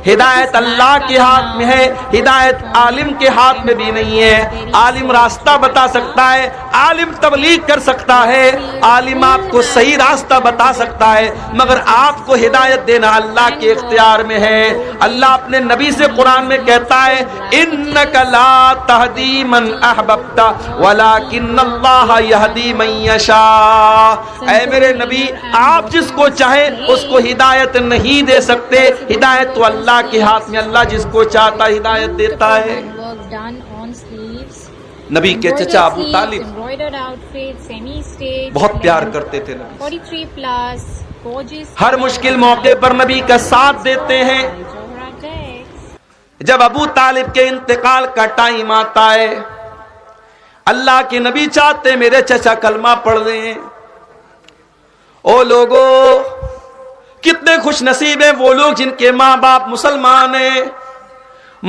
ہدایت اللہ کے ہاتھ میں ہے، ہدایت عالم کے ہاتھ میں بھی نہیں ہے۔ عالم راستہ بتا سکتا ہے، عالم تبلیغ کر سکتا ہے، عالم آپ کو صحیح راستہ بتا سکتا ہے، مگر آپ کو ہدایت دینا اللہ کے اختیار میں ہے۔ اللہ اپنے نبی سے قرآن میں کہتا ہے انک لا تہدی من احببت ولکن اللہ یہدی من یشاء۔ اے میرے نبی، آپ جس کو چاہیں اس کو ہدایت نہیں دے سکتے، ہدایت تو اللہ کے ہاتھ میں، اللہ جس کو چاہتا ہدایت دیتا ہے۔ نبی کے چچا ابو طالب بہت پیار کرتے تھے نبی سے، ہر مشکل موقع پر نبی کا ساتھ دیتے ہیں۔ جب ابو طالب کے انتقال کا ٹائم آتا ہے، اللہ کے نبی چاہتے میرے چچا کلمہ پڑھ لیں۔ او لوگو، کتنے خوش نصیب ہیں وہ لوگ جن کے ماں باپ مسلمان ہیں،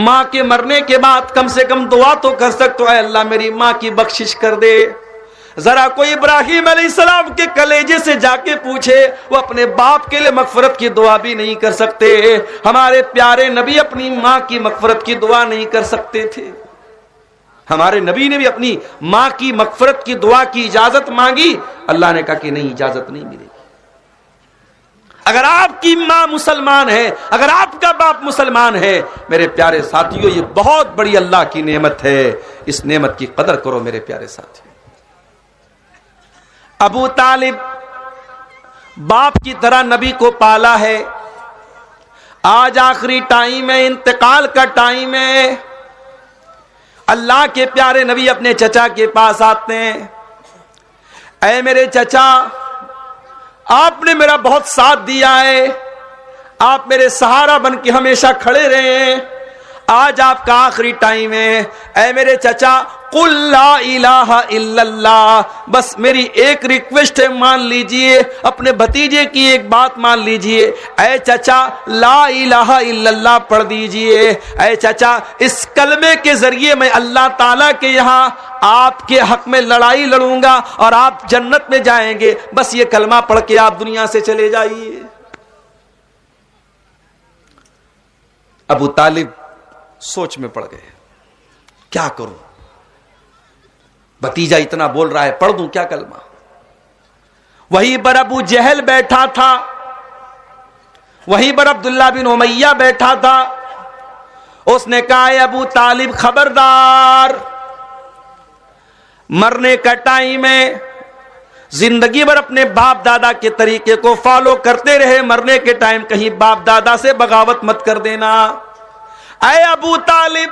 ماں کے مرنے کے بعد کم سے کم دعا تو کر سکتے، اے اللہ میری ماں کی بخشش کر دے۔ ذرا کوئی ابراہیم علیہ السلام کے کلیجے سے جا کے پوچھے، وہ اپنے باپ کے لیے مغفرت کی دعا بھی نہیں کر سکتے۔ ہمارے پیارے نبی اپنی ماں کی مغفرت کی دعا نہیں کر سکتے تھے، ہمارے نبی نے بھی اپنی ماں کی مغفرت کی دعا کی اجازت مانگی، اللہ نے کہا کہ نہیں، اجازت نہیں ملے گی۔ اگر آپ کی ماں مسلمان ہے، اگر آپ کا باپ مسلمان ہے، میرے پیارے ساتھیوں، یہ بہت بڑی اللہ کی نعمت ہے، اس نعمت کی قدر کرو میرے پیارے ساتھیوں۔ ابو طالب باپ کی طرح نبی کو پالا ہے، آج آخری ٹائم ہے، انتقال کا ٹائم ہے، اللہ کے پیارے نبی اپنے چچا کے پاس آتے ہیں۔ اے میرے چچا، آپ نے میرا بہت ساتھ دیا ہے، آپ میرے سہارا بن کے ہمیشہ کھڑے رہے ہیں، آج آپ کا آخری ٹائم ہے۔ اے میرے چچا، قل لا الہ الا اللہ، بس میری ایک ریکویسٹ ہے، مان لیجئے، اپنے بھتیجے کی ایک بات مان لیجئے۔ اے چچا، لا الہ الا اللہ پڑھ دیجئے۔ اے چچا، اس کلمے کے ذریعے میں اللہ تعالیٰ کے یہاں آپ کے حق میں لڑائی لڑوں گا اور آپ جنت میں جائیں گے، بس یہ کلمہ پڑھ کے آپ دنیا سے چلے جائیے۔ ابو طالب سوچ میں پڑ گئے، کیا کروں، بھتیجا اتنا بول رہا ہے، پڑھ دوں کیا کلمہ؟ وہیں پر ابو جہل بیٹھا تھا، وہیں پر عبداللہ بن امیہ بیٹھا تھا، اس نے کہا اے ابو طالب خبردار، مرنے کا ٹائم ہے، زندگی بھر اپنے باپ دادا کے طریقے کو فالو کرتے رہے، مرنے کے ٹائم کہیں باپ دادا سے بغاوت مت کر دینا۔ اے ابو طالب،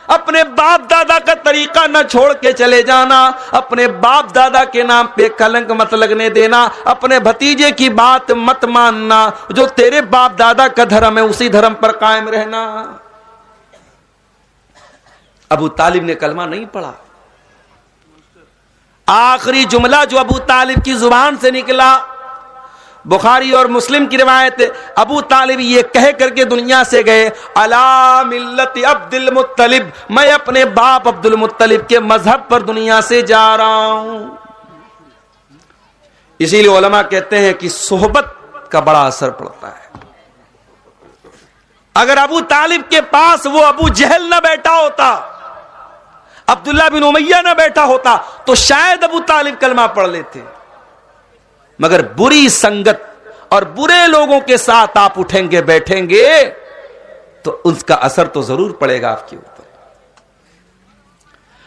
اپنے باپ دادا کا طریقہ نہ چھوڑ کے چلے جانا، اپنے باپ دادا کے نام پہ کلنک مت لگنے دینا، اپنے بھتیجے کی بات مت ماننا، جو تیرے باپ دادا کا دھرم ہے اسی دھرم پر قائم رہنا۔ ابو طالب نے کلمہ نہیں پڑھا، آخری جملہ جو ابو طالب کی زبان سے نکلا، بخاری اور مسلم کی روایت، ابو طالب یہ کہہ کر کے دنیا سے گئے، علی ملت عبد المطلب، میں اپنے باپ عبد المطلب کے مذہب پر دنیا سے جا رہا ہوں۔ اسی لیے علماء کہتے ہیں کہ صحبت کا بڑا اثر پڑتا ہے۔ اگر ابو طالب کے پاس وہ ابو جہل نہ بیٹھا ہوتا، عبداللہ بن امیہ نہ بیٹھا ہوتا، تو شاید ابو طالب کلمہ پڑھ لیتے، مگر بری سنگت اور برے لوگوں کے ساتھ آپ اٹھیں گے بیٹھیں گے تو اس کا اثر تو ضرور پڑے گا آپ کے اوپر۔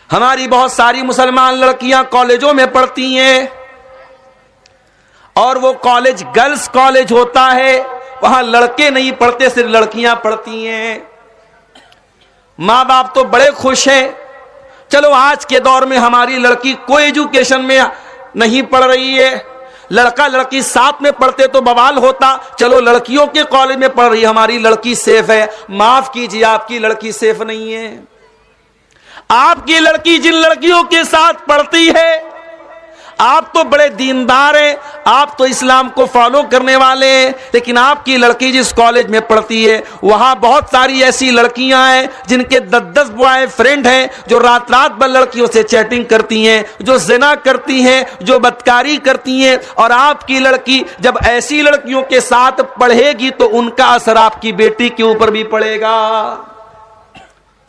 ہماری بہت ساری مسلمان لڑکیاں کالجوں میں پڑھتی ہیں، اور وہ کالج گرلز کالج ہوتا ہے، وہاں لڑکے نہیں پڑھتے، صرف لڑکیاں پڑھتی ہیں۔ ماں باپ تو بڑے خوش ہیں، چلو آج کے دور میں ہماری لڑکی کوئی ایجوکیشن میں نہیں پڑھ رہی ہے، لڑکا لڑکی ساتھ میں پڑھتے تو بوال ہوتا، چلو لڑکیوں کے کالج میں پڑھ رہی ہے، ہماری لڑکی سیف ہے۔ معاف کیجیے، آپ کی لڑکی سیف نہیں ہے۔ آپ کی لڑکی جن لڑکیوں کے ساتھ پڑھتی ہے، آپ تو بڑے دیندار ہیں, آپ تو اسلام کو فالو کرنے والے ہیں, لیکن آپ کی لڑکی جس کالج میں پڑھتی ہے وہاں بہت ساری ایسی لڑکیاں ہیں جن کے 10 بوائے فرینڈ ہیں, جو رات رات بھر لڑکیوں سے چیٹنگ کرتی ہیں, جو زنا کرتی ہیں, جو بدکاری کرتی ہیں, اور آپ کی لڑکی جب ایسی لڑکیوں کے ساتھ پڑھے گی تو ان کا اثر آپ کی بیٹی کے اوپر بھی پڑے گا.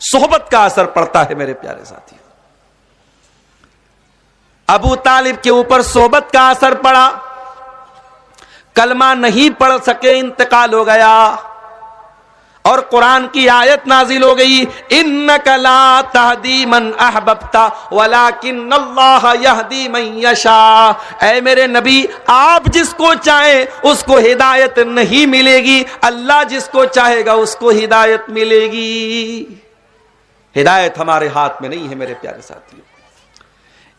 صحبت کا اثر پڑتا ہے میرے پیارے ساتھی. ابو طالب کے اوپر صحبت کا اثر پڑا, کلمہ نہیں پڑھ سکے, انتقال ہو گیا, اور قرآن کی آیت نازل ہو گئی, انک لا تہدی من احببت ولکن اللہ یہدی من یشاء. اے میرے نبی, آپ جس کو چاہیں اس کو ہدایت نہیں ملے گی, اللہ جس کو چاہے گا اس کو ہدایت ملے گی. ہدایت ہمارے ہاتھ میں نہیں ہے میرے پیارے ساتھیوں.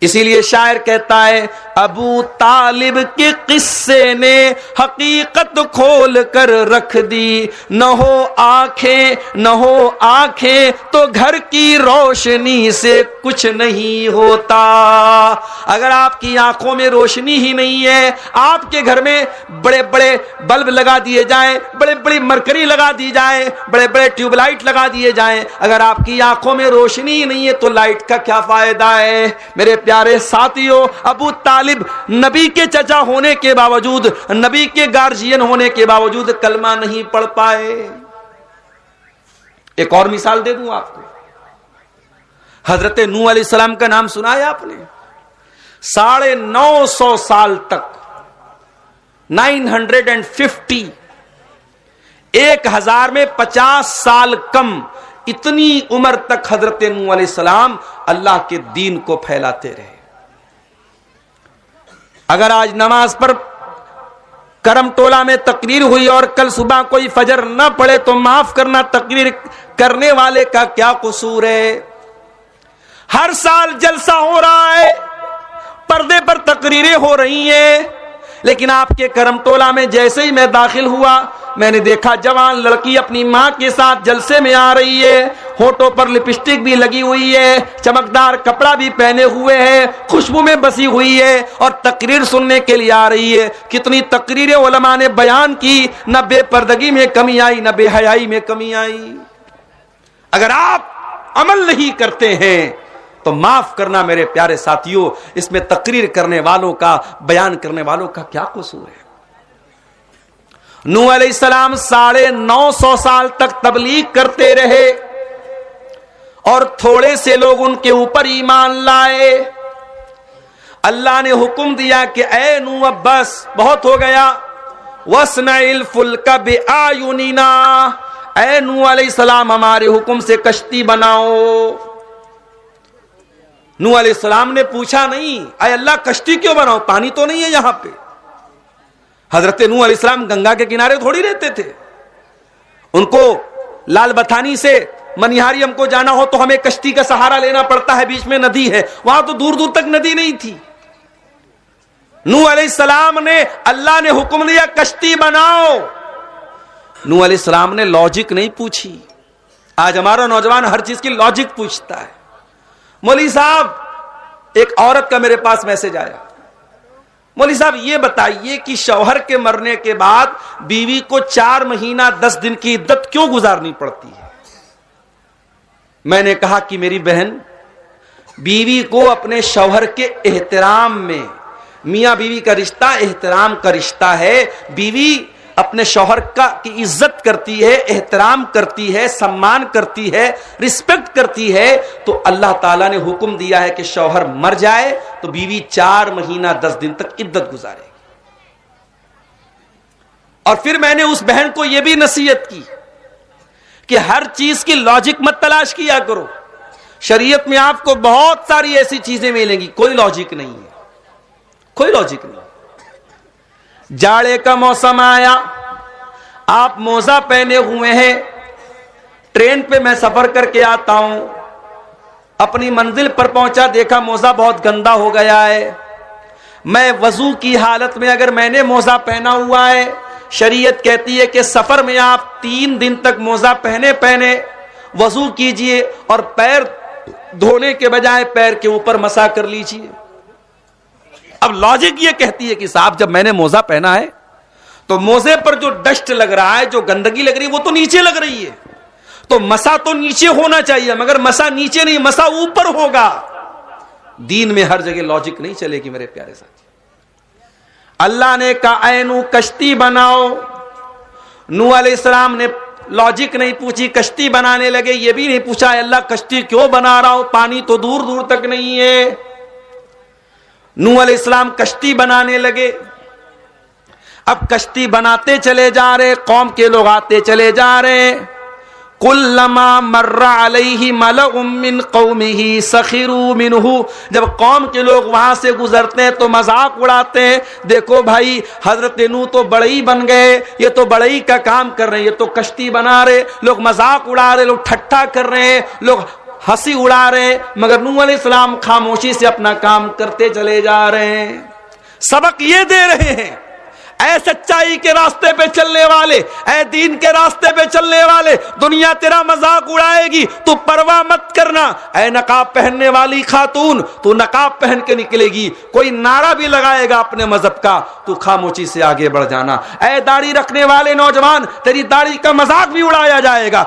اسی لیے شاعر کہتا ہے, ابو طالب کے قصے نے حقیقت کھول کر رکھ دی, نہ ہو آنکھیں تو گھر کی روشنی سے کچھ نہیں ہوتا. اگر آپ کی آنکھوں میں روشنی ہی نہیں ہے, آپ کے گھر میں بڑے بڑے بلب لگا دیے جائیں, بڑے بڑی مرکری لگا دی جائیں, بڑے بڑے ٹیوب لائٹ لگا دیے جائیں, اگر آپ کی آنکھوں میں روشنی ہی نہیں ہے تو لائٹ کا کیا فائدہ ہے. میرے پیارے ساتھیوں, ابو طالب نبی کے چچا ہونے کے باوجود, نبی کے گارجین ہونے کے باوجود کلمہ نہیں پڑھ پائے. ایک اور مثال دے دوں آپ کو. حضرت نوح علیہ السلام کا نام سنا ہے آپ نے؟ 950 سال تک, 950, 1000 میں 50 سال کم, اتنی عمر تک حضرت نوح علیہ السلام اللہ کے دین کو پھیلاتے رہے. اگر آج نماز پر کرم ٹولہ میں تقریر ہوئی اور کل صبح کوئی فجر نہ پڑے تو معاف کرنا, تقریر کرنے والے کا کیا قصور ہے؟ ہر سال جلسہ ہو رہا ہے, پردے پر تقریریں ہو رہی ہیں, لیکن آپ کے کرم ٹولہ میں جیسے ہی میں داخل ہوا, میں نے دیکھا جوان لڑکی اپنی ماں کے ساتھ جلسے میں آ رہی ہے, ہونٹوں پر لپسٹک بھی لگی ہوئی ہے, چمکدار کپڑا بھی پہنے ہوئے ہے, خوشبو میں بسی ہوئی ہے, اور تقریر سننے کے لیے آ رہی ہے. کتنی تقریریں علماء نے بیان کی, نہ بے پردگی میں کمی آئی, نہ بے حیائی میں کمی آئی. اگر آپ عمل نہیں کرتے ہیں تو معاف کرنا میرے پیارے ساتھیوں, اس میں تقریر کرنے والوں کا, بیان کرنے والوں کا کیا قصور ہے؟ نوح علیہ السلام 950 سال تک تبلیغ کرتے رہے, اور تھوڑے سے لوگ ان کے اوپر ایمان لائے. اللہ نے حکم دیا کہ اے نوح اب بس بہت ہو گیا, وَاصْنَعِ الْفُلْكَ بِأَعْيُنِنَا, اے نوح علیہ السلام ہمارے حکم سے کشتی بناؤ. نوح علیہ السلام نے پوچھا نہیں, اے اللہ کشتی کیوں بناؤ, پانی تو نہیں ہے یہاں پہ. حضرت نوح علیہ السلام گنگا کے کنارے تھوڑی رہتے تھے, ان کو لال بتھانی سے منیہاریم کو جانا ہو تو ہمیں کشتی کا سہارا لینا پڑتا ہے, بیچ میں ندی ہے, وہاں تو دور دور تک ندی نہیں تھی. نوح علیہ السلام نے, اللہ نے حکم دیا کشتی بناؤ. نوح علیہ السلام نے لاجک نہیں پوچھی. آج ہمارا نوجوان ہر چیز کی لاجک پوچھتا ہے. مولوی صاحب, ایک عورت کا میرے پاس میسج آیا, مولوی صاحب یہ بتائیے کہ شوہر کے مرنے کے بعد بیوی کو 4 مہینہ 10 دن کی عدت کیوں گزارنی پڑتی ہے؟ میں نے کہا کہ میری بہن, بیوی کو اپنے شوہر کے احترام میں, میاں بیوی کا رشتہ احترام کا رشتہ ہے, بیوی اپنے شوہر کی عزت کرتی ہے, احترام کرتی ہے, سمان کرتی ہے, رسپیکٹ کرتی ہے, تو اللہ تعالیٰ نے حکم دیا ہے کہ شوہر مر جائے تو بیوی 4 مہینہ 10 دن تک عدت گزارے گی. اور پھر میں نے اس بہن کو یہ بھی نصیحت کی کہ ہر چیز کی لاجک مت تلاش کیا کرو. شریعت میں آپ کو بہت ساری ایسی چیزیں ملیں گی, کوئی لاجک نہیں ہے, کوئی لاجک نہیں. جاڑے کا موسم آیا, آپ موزہ پہنے ہوئے ہیں, ٹرین پہ میں سفر کر کے آتا ہوں, اپنی منزل پر پہنچا, دیکھا موزہ بہت گندا ہو گیا ہے. میں وضو کی حالت میں, اگر میں نے موزہ پہنا ہوا ہے, شریعت کہتی ہے کہ سفر میں آپ 3 دن تک موزہ پہنے وضو کیجئے, اور پیر دھونے کے بجائے پیر کے اوپر مسح کر لیجئے. اب لاجک یہ کہتی ہے کہ صاحب جب میں نے موزہ پہنا ہے تو موزے پر جو ڈسٹ لگ رہا ہے, جو گندگی لگ رہی ہے, وہ تو نیچے لگ رہی ہے, تو مسا تو نیچے ہونا چاہیے, مگر مسا نیچے نہیں, مسا اوپر ہوگا. دین میں ہر جگہ لاجک نہیں چلے گی میرے پیارے ساتھی. اللہ نے کہا اے نو کشتی بناؤ. نوح علیہ السلام نے لاجک نہیں پوچھی, کشتی بنانے لگے. یہ بھی نہیں پوچھا اے اللہ کشتی کیوں بنا رہا ہو, پانی تو دور دور تک نہیں ہے. نوح علیہ السلام کشتی بنانے لگے. اب کشتی بناتے چلے جا رہے, قوم کے لوگ آتے چلے جا رہے. کلما مر علیہ ملأ من قومہ سخروا منہ, جب قوم کے لوگ وہاں سے گزرتے ہیں تو مذاق اڑاتے ہیں, دیکھو بھائی حضرت نوح تو بڑئی بن گئے, یہ تو بڑئی کا کام کر رہے ہیں, یہ تو کشتی بنا رہے. لوگ مذاق اڑا رہے, لوگ ٹھٹھا کر رہے ہیں, لوگ ہنسی اڑا رہے ہیں, مگر نوح علیہ السلام خاموشی سے اپنا کام کرتے چلے جا رہے ہیں. سبق یہ دے رہے ہیں, اے سچائی کے راستے پہ چلنے والے, اے دین کے راستے پہ چلنے والے, دنیا تیرا مذاق اڑائے گی, تو پرواہ مت کرنا. اے نقاب پہننے والی خاتون, تو نقاب پہن کے نکلے گی, کوئی نعرہ بھی لگائے گا اپنے مذہب کا, تو خاموشی سے آگے بڑھ جانا. اے داڑھی رکھنے والے نوجوان, تیری داڑھی کا مذاق بھی اڑایا جائے گا,